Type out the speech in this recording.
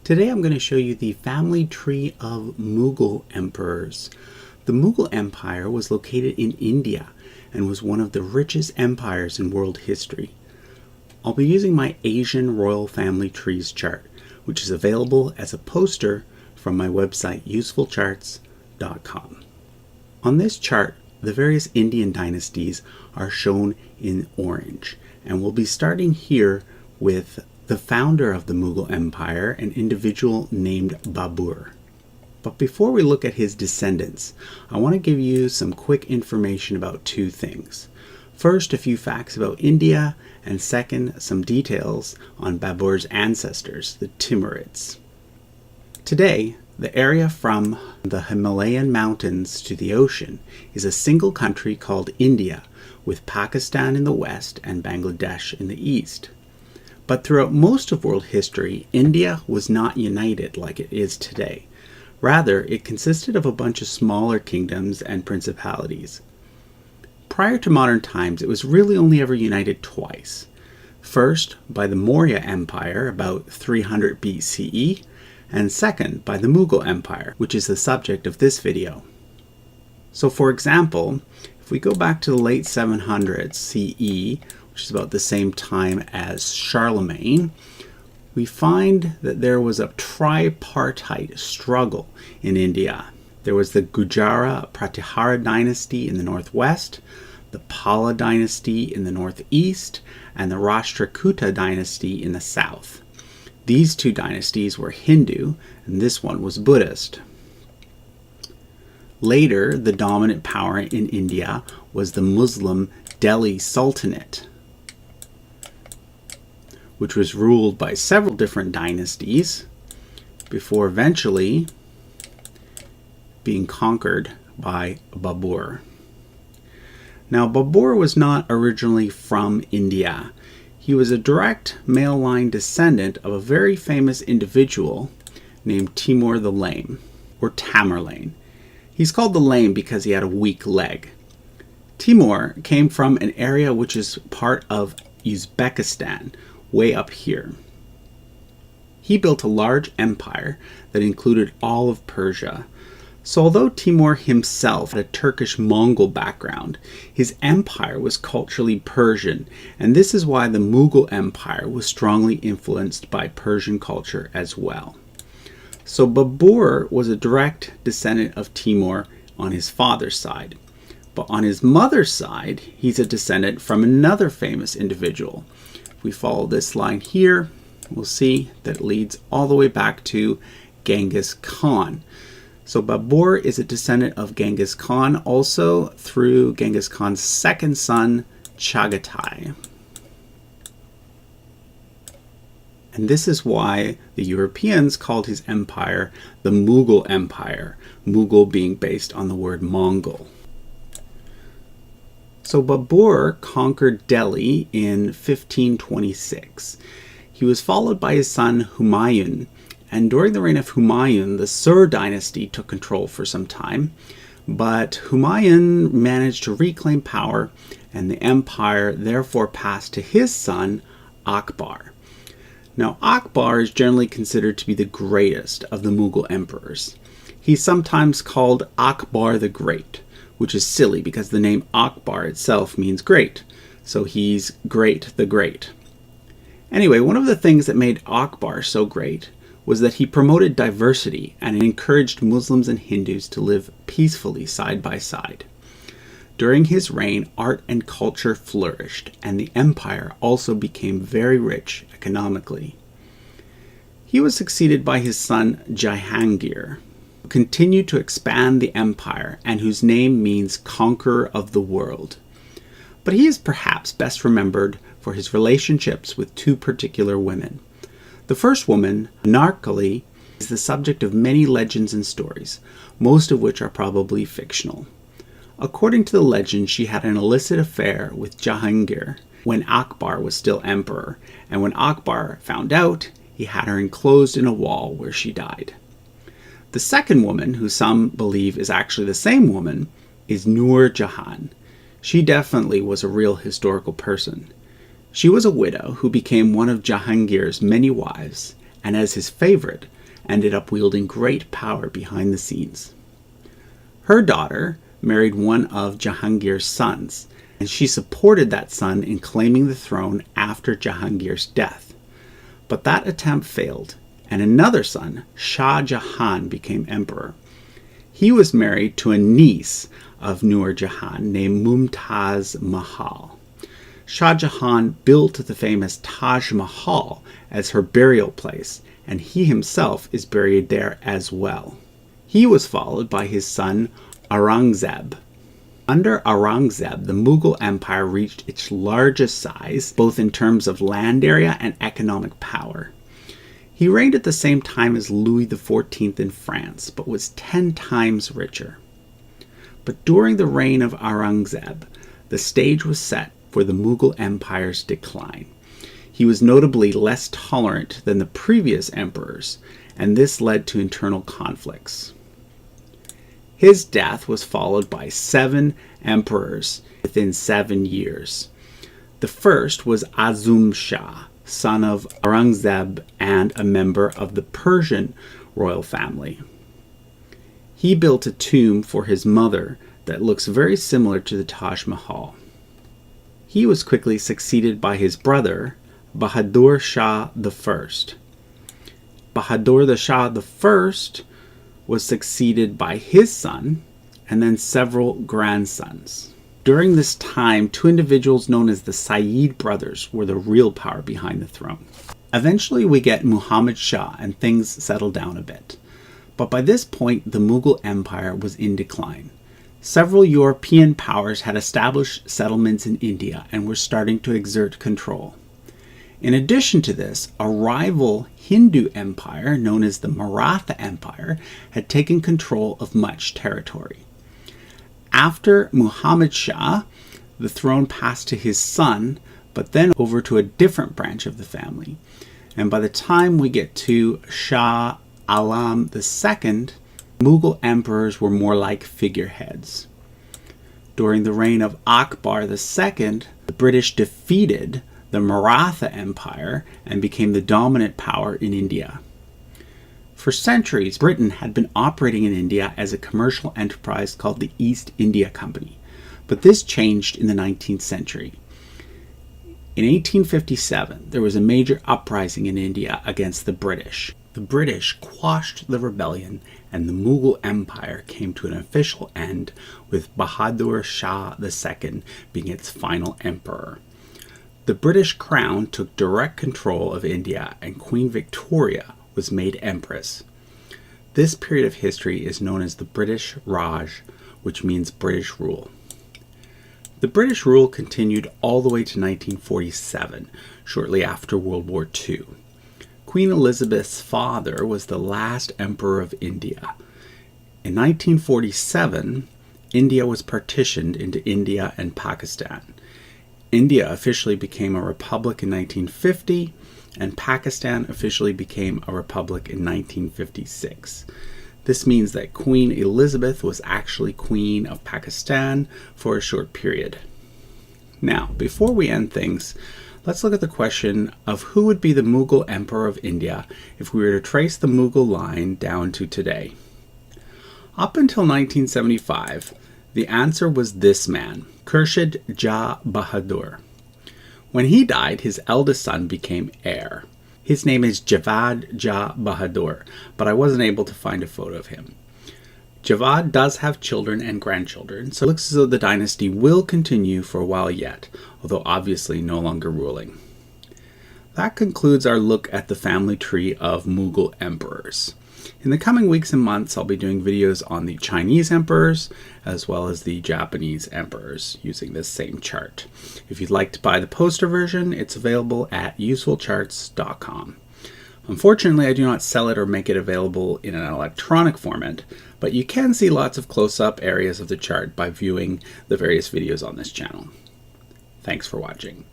Today I'm going to show you the family tree of Mughal emperors. The Mughal Empire was located in India and was one of the richest empires in world history. I'll be using my Asian royal family trees chart, which is available as a poster from my website usefulcharts.com. On this chart, the various Indian dynasties are shown in orange, and we'll be starting here with the founder of the Mughal Empire, an individual named Babur. But before we look at his descendants, I want to give you some quick information about two things. First, a few facts about India, and second, some details on Babur's ancestors, the Timurids. Today, the area from the Himalayan mountains to the ocean is a single country called India, with Pakistan in the west and Bangladesh in the east. But throughout most of world history, India was not united like it is today. Rather, it consisted of a bunch of smaller kingdoms and principalities. Prior to modern times, it was really only ever united twice. First, by the Maurya Empire about 300 BCE, and second, by the Mughal Empire, which is the subject of this video. So for example, if we go back to the late 700s CE, which is about the same time as Charlemagne, we find that there was a tripartite struggle in India. There was the Gujara Pratihara dynasty in the northwest, the Pala dynasty in the northeast, and the Rashtrakuta dynasty in the south. These two dynasties were Hindu, and this one was Buddhist. Later, the dominant power in India was the Muslim Delhi Sultanate, which was ruled by several different dynasties before eventually being conquered by Babur. Now, Babur was not originally from India. He was a direct male line descendant of a very famous individual named Timur the Lame, or Tamerlane. He's called the Lame because he had a weak leg. Timur came from an area which is part of Uzbekistan, way up here. He built a large empire that included all of Persia. So although Timur himself had a Turkish-Mongol background, his empire was culturally Persian, and this is why the Mughal Empire was strongly influenced by Persian culture as well. So Babur was a direct descendant of Timur on his father's side. But on his mother's side, he's a descendant from another famous individual. If we follow this line here, we'll see that it leads all the way back to Genghis Khan. So Babur is a descendant of Genghis Khan, also through Genghis Khan's second son, Chagatai. And this is why the Europeans called his empire the Mughal Empire, Mughal being based on the word Mongol. So Babur conquered Delhi in 1526. He was followed by his son Humayun, and during the reign of Humayun, the Sur dynasty took control for some time, but Humayun managed to reclaim power, and the empire therefore passed to his son Akbar. Now, Akbar is generally considered to be the greatest of the Mughal emperors. He's sometimes called Akbar the Great, which is silly because the name Akbar itself means great, so he's Great the Great. Anyway, one of the things that made Akbar so great was that he promoted diversity and encouraged Muslims and Hindus to live peacefully side by side. During his reign, art and culture flourished, and the empire also became very rich economically. He was succeeded by his son Jahangir, who continued to expand the empire and whose name means conqueror of the world. But he is perhaps best remembered for his relationships with two particular women. The first woman, Narkali, is the subject of many legends and stories, most of which are probably fictional. According to the legend, she had an illicit affair with Jahangir when Akbar was still emperor, and when Akbar found out, he had her enclosed in a wall where she died. The second woman, who some believe is actually the same woman, is Nur Jahan. She definitely was a real historical person. She was a widow who became one of Jahangir's many wives, and as his favorite, ended up wielding great power behind the scenes. Her daughter married one of Jahangir's sons, and she supported that son in claiming the throne after Jahangir's death. But that attempt failed, and another son, Shah Jahan, became emperor. He was married to a niece of Nur Jahan named Mumtaz Mahal. Shah Jahan built the famous Taj Mahal as her burial place, and he himself is buried there as well. He was followed by his son Aurangzeb. Under Aurangzeb, the Mughal Empire reached its largest size, both in terms of land area and economic power. He reigned at the same time as Louis XIV in France, but was 10 times richer. But during the reign of Aurangzeb, the stage was set for the Mughal Empire's decline. He was notably less tolerant than the previous emperors, and this led to internal conflicts. His death was followed by 7 emperors within 7 years. The first was Azum Shah, son of Aurangzeb and a member of the Persian royal family. He built a tomb for his mother that looks very similar to the Taj Mahal. He was quickly succeeded by his brother, Bahadur Shah I. Bahadur Shah I was succeeded by his son and then several grandsons. During this time, 2 individuals known as the Sayyid brothers were the real power behind the throne. Eventually we get Muhammad Shah and things settle down a bit. But by this point, the Mughal Empire was in decline. Several European powers had established settlements in India and were starting to exert control. In addition to this, a rival Hindu empire known as the Maratha Empire had taken control of much territory. After Muhammad Shah, the throne passed to his son, but then over to a different branch of the family. And by the time we get to Shah Alam II, Mughal emperors were more like figureheads. During the reign of Akbar II, the British defeated the Maratha Empire and became the dominant power in India. For centuries, Britain had been operating in India as a commercial enterprise called the East India Company, but this changed in the 19th century. In 1857, there was a major uprising in India against the British. The British quashed the rebellion, and the Mughal Empire came to an official end, with Bahadur Shah II being its final emperor. The British crown took direct control of India, and Queen Victoria was made empress. This period of history is known as the British Raj, which means British rule. The British rule continued all the way to 1947, shortly after World War II. Queen Elizabeth's father was the last emperor of India. In 1947, India was partitioned into India and Pakistan. India officially became a republic in 1950, and Pakistan officially became a republic in 1956. This means that Queen Elizabeth was actually Queen of Pakistan for a short period. Now, before we end things, let's look at the question of who would be the Mughal Emperor of India if we were to trace the Mughal line down to today. Up until 1975, the answer was this man, Khurshid Jah Bahadur. When he died, his eldest son became heir. His name is Javad Jah Bahadur, but I wasn't able to find a photo of him. Javad does have children and grandchildren, so it looks as though the dynasty will continue for a while yet, although obviously no longer ruling. That concludes our look at the family tree of Mughal emperors. In the coming weeks and months, I'll be doing videos on the Chinese emperors as well as the Japanese emperors using this same chart. If you'd like to buy the poster version, it's available at usefulcharts.com. Unfortunately, I do not sell it or make it available in an electronic format, but you can see lots of close-up areas of the chart by viewing the various videos on this channel. Thanks for watching.